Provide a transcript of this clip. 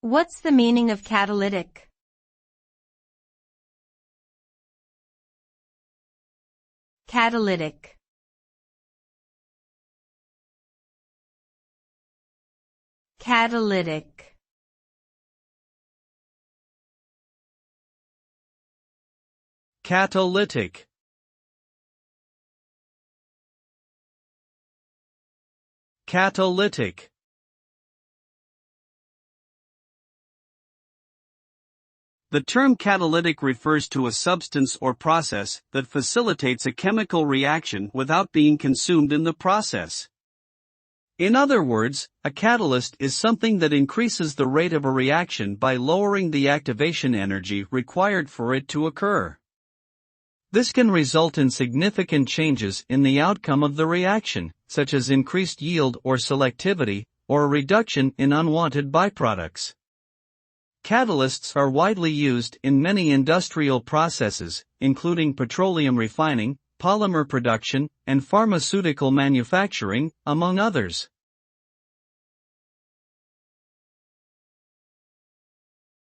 What's the meaning of catalytic? Catalytic. Catalytic. Catalytic. Catalytic. The term catalytic refers to a substance or process that facilitates a chemical reaction without being consumed in the process. In other words, a catalyst is something that increases the rate of a reaction by lowering the activation energy required for it to occur. This can result in significant changes in the outcome of the reaction, such as increased yield or selectivity, or a reduction in unwanted byproducts. Catalysts are widely used in many industrial processes, including petroleum refining, polymer production, and pharmaceutical manufacturing, among others.